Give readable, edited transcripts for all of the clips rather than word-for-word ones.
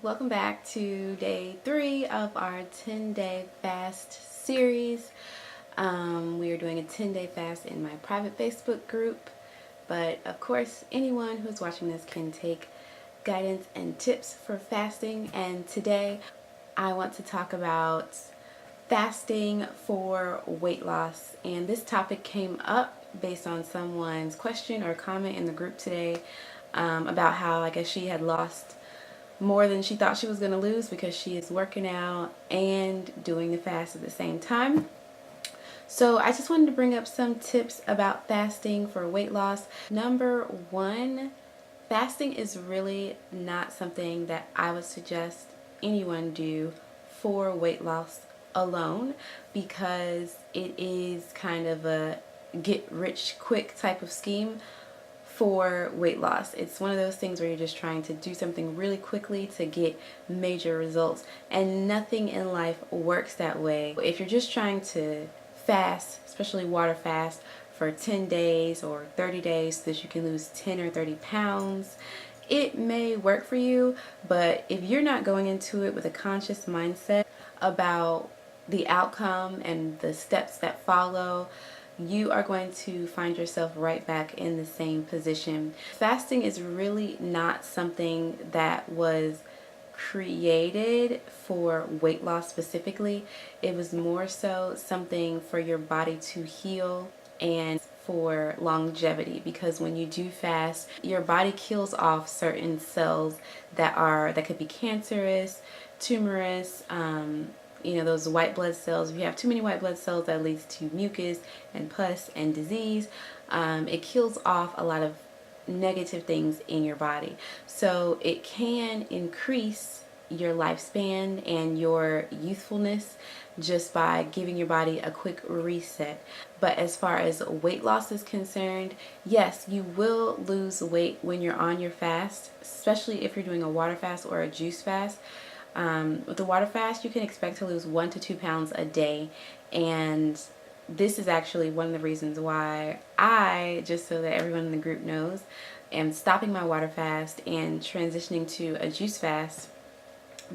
Welcome back to day 3 of our 10-day fast series. We are doing a 10-day fast in my private Facebook group, but of course anyone who's watching this can take guidance and tips for fasting. And today I want to talk about fasting for weight loss, and this topic came up based on someone's question or comment in the group today, about how I guess she had lost more than she thought she was going to lose because she is working out and doing the fast at the same time. So I just wanted to bring up some tips about fasting for weight loss. Number one, fasting is really not something that I would suggest anyone do for weight loss alone, because it is kind of a get rich quick type of scheme for weight loss. It's one of those things where you're just trying to do something really quickly to get major results, and nothing in life works that way. If you're just trying to fast, especially water fast, for 10 days or 30 days so that you can lose 10 or 30 pounds, it may work for you, but if you're not going into it with a conscious mindset about the outcome and the steps that follow, you are going to find yourself right back in the same position. Fasting is really not something that was created for weight loss specifically. It was more so something for your body to heal and for longevity, because when you do fast, your body kills off certain cells that could be cancerous, tumorous, those white blood cells. If you have too many white blood cells, that leads to mucus and pus and disease. It kills off a lot of negative things in your body. So it can increase your lifespan and your youthfulness just by giving your body a quick reset. But as far as weight loss is concerned, yes, you will lose weight when you're on your fast, especially if you're doing a water fast or a juice fast. With the water fast, you can expect to lose 1 to 2 pounds a day, and this is actually one of the reasons why I, just so that everyone in the group knows, am stopping my water fast and transitioning to a juice fast,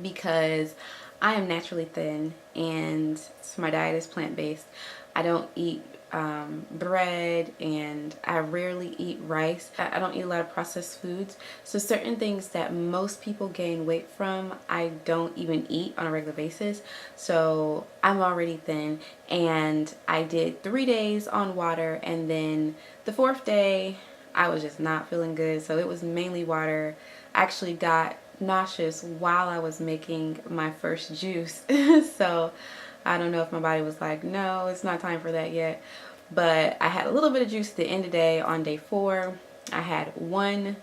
because I am naturally thin and so my diet is plant-based. I don't eat bread, and I rarely eat rice. I don't eat a lot of processed foods. So certain things that most people gain weight from, I don't even eat on a regular basis. So I'm already thin, and I did 3 days on water, and then the 4th day I was just not feeling good. So it was mainly water. I actually got nauseous while I was making my first juice. So I don't know if my body was like, no, it's not time for that yet. But I had a little bit of juice at the end of the day on day 4. I had 1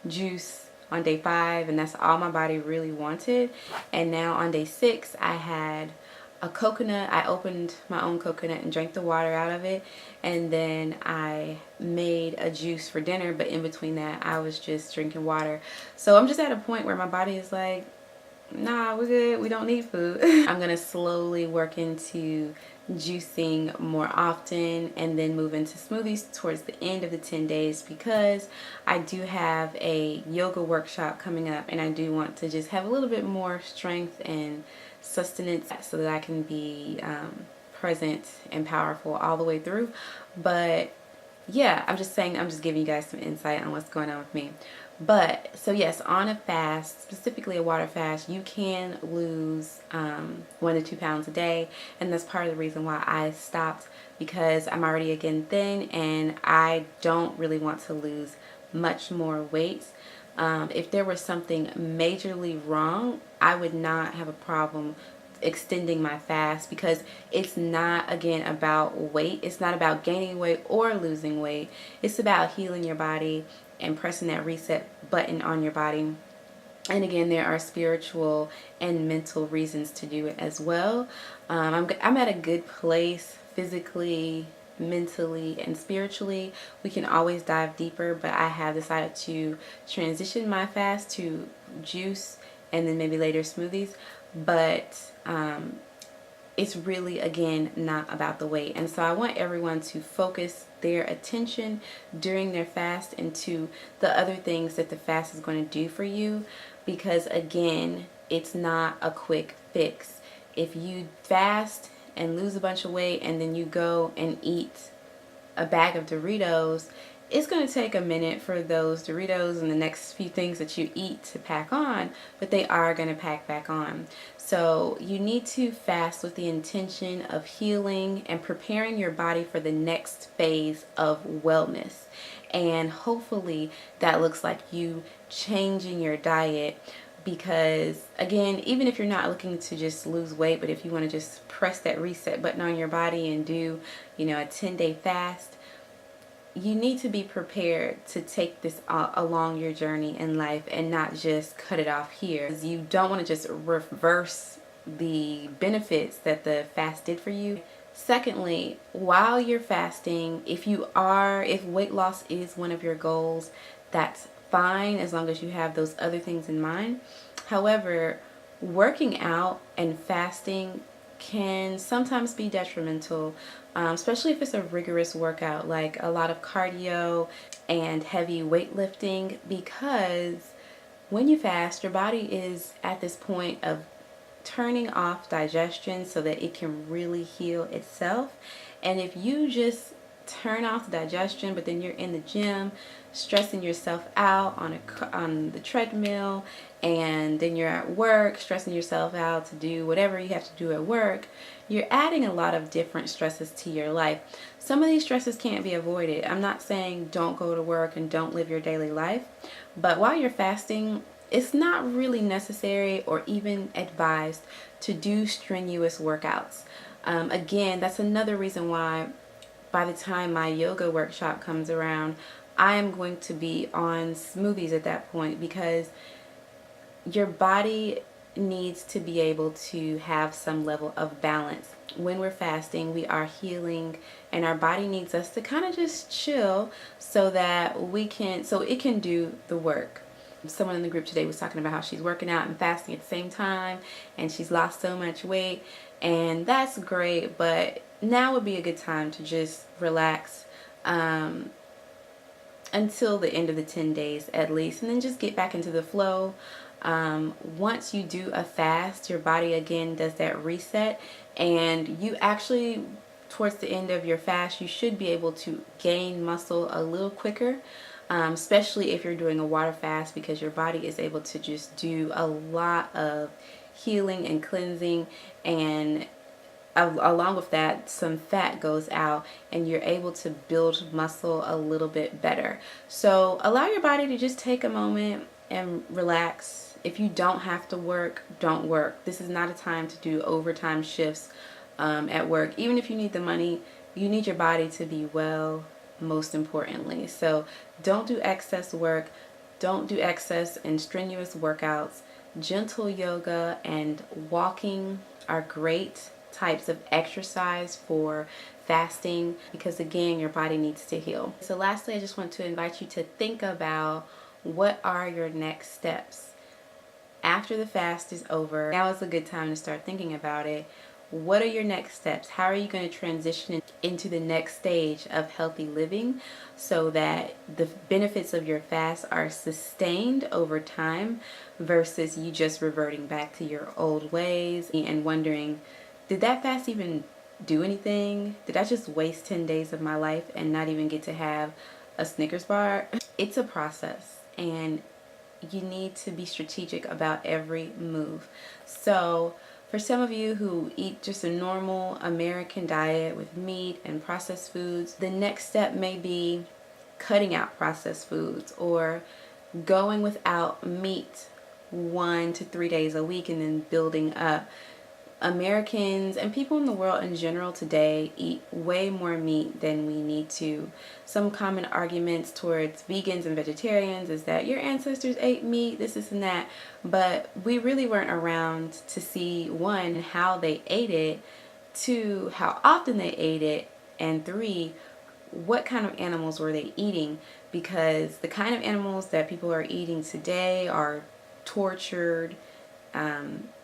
juice on day 5, and that's all my body really wanted. And now on day 6, I had a coconut. I opened my own coconut and drank the water out of it, and then I made a juice for dinner, but in between that I was just drinking water. So I'm just at a point where my body is like, nah, we're good, we don't need food. I'm gonna slowly work into juicing more often, and then move into smoothies towards the end of the 10 days, because I do have a yoga workshop coming up, and I do want to just have a little bit more strength and sustenance so that I can be present and powerful all the way through. But yeah, I'm just saying, I'm just giving you guys some insight on what's going on with me. But so yes, on a fast, specifically a water fast, you can lose 1 to 2 pounds a day, and that's part of the reason why I stopped, because I'm already again thin and I don't really want to lose much more weight. If there was something majorly wrong, I would not have a problem extending my fast, because it's not, again, about weight. It's not about gaining weight or losing weight. It's about healing your body and pressing that reset button on your body. And again, there are spiritual and mental reasons to do it as well. I'm at a good place physically, mentally, and spiritually. We can always dive deeper, but I have decided to transition my fast to juice and then maybe later smoothies. But it's really, again, not about the weight. And so I want everyone to focus their attention during their fast into the other things that the fast is going to do for you, because again, it's not a quick fix. If you fast and lose a bunch of weight and then you go and eat a bag of Doritos, it's going to take a minute for those Doritos and the next few things that you eat to pack on, but they are going to pack back on. So you need to fast with the intention of healing and preparing your body for the next phase of wellness. And hopefully that looks like you changing your diet, because again, even if you're not looking to just lose weight, but if you want to just press that reset button on your body and do, a 10-day fast, you need to be prepared to take this along your journey in life and not just cut it off here. You don't want to just reverse the benefits that the fast did for you. Secondly, while you're fasting, if weight loss is one of your goals, that's fine as long as you have those other things in mind. However, working out and fasting can sometimes be detrimental, especially if it's a rigorous workout like a lot of cardio and heavy weightlifting, because when you fast, your body is at this point of turning off digestion so that it can really heal itself. And if you just turn off the digestion, but then you're in the gym stressing yourself out on the treadmill, and then you're at work stressing yourself out to do whatever you have to do at work, you're adding a lot of different stresses to your life. Some of these stresses can't be avoided. I'm not saying don't go to work and don't live your daily life, but while you're fasting, it's not really necessary or even advised to do strenuous workouts. Again, that's another reason why by the time my yoga workshop comes around, I am going to be on smoothies at that point, because your body needs to be able to have some level of balance. When we're fasting, we are healing, and our body needs us to kind of just chill so that it can do the work. Someone in the group today was talking about how she's working out and fasting at the same time, and she's lost so much weight, and that's great, but now would be a good time to just relax until the end of the 10 days at least, and then just get back into the flow. Once you do a fast, your body again does that reset, and you actually, towards the end of your fast, you should be able to gain muscle a little quicker. Especially if you're doing a water fast, because your body is able to just do a lot of healing and cleansing, and along with that, some fat goes out and you're able to build muscle a little bit better. So allow your body to just take a moment and relax. If you don't have to work, don't work. This is not a time to do overtime shifts at work. Even if you need the money, you need your body to be well, most importantly. So don't do excess work. Don't do excess and strenuous workouts. Gentle yoga and walking are great types of exercise for fasting, because again, your body needs to heal. So lastly, I just want to invite you to think about, what are your next steps after the fast is over. Now is a good time to start thinking about it. What are your next steps? How are you going to transition into the next stage of healthy living so that the benefits of your fast are sustained over time, versus you just reverting back to your old ways and wondering, did that fast even do anything? Did I just waste 10 days of my life and not even get to have a Snickers bar? It's a process, and you need to be strategic about every move. So for some of you who eat just a normal American diet with meat and processed foods, the next step may be cutting out processed foods, or going without meat 1 to 3 days a week and then building up. Americans and people in the world in general today eat way more meat than we need to. Some common arguments towards vegans and vegetarians is that your ancestors ate meat, this and that, but we really weren't around to see, 1, how they ate it, 2, how often they ate it, and 3, what kind of animals were they eating, because the kind of animals that people are eating today are tortured,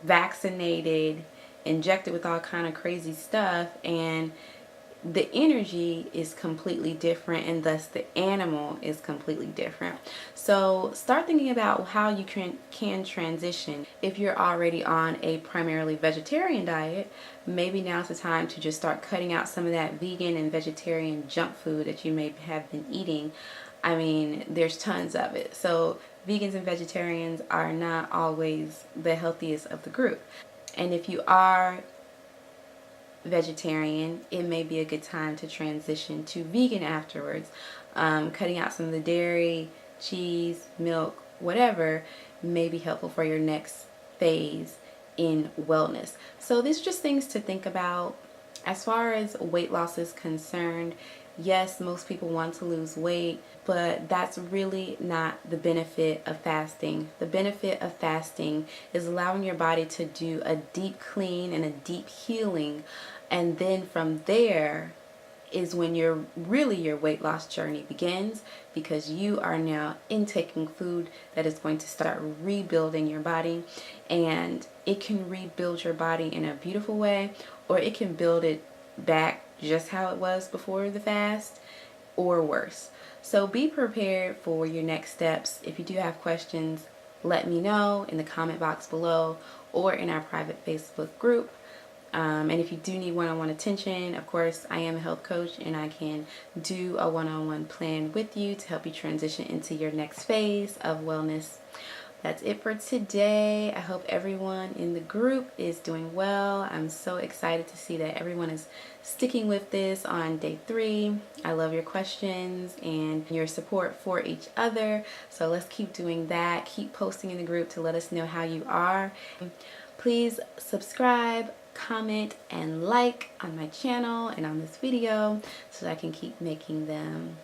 vaccinated, injected with all kind of crazy stuff, and the energy is completely different, and thus the animal is completely different. So start thinking about how you can transition. If you're already on a primarily vegetarian diet, maybe now's the time to just start cutting out some of that vegan and vegetarian junk food that you may have been eating. I mean, there's tons of it. So vegans and vegetarians are not always the healthiest of the group. And if you are vegetarian, it may be a good time to transition to vegan afterwards. Cutting out some of the dairy, cheese, milk, whatever may be helpful for your next phase in wellness. So these are just things to think about. As far as weight loss is concerned, yes, most people want to lose weight, but that's really not the benefit of fasting. The benefit of fasting is allowing your body to do a deep clean and a deep healing, and then from there is when your weight loss journey begins, because you are now intaking food that is going to start rebuilding your body. And it can rebuild your body in a beautiful way, or it can build it back just how it was before the fast, or worse. So be prepared for your next steps. If you do have questions, let me know in the comment box below or in our private Facebook group. And if you do need one-on-one attention, of course, I am a health coach, and I can do a one-on-one plan with you to help you transition into your next phase of wellness. That's it for today. I hope everyone in the group is doing well. I'm so excited to see that everyone is sticking with this on day 3. I love your questions and your support for each other. So let's keep doing that. Keep posting in the group to let us know how you are. Please subscribe, comment, and like on my channel and on this video so that I can keep making them.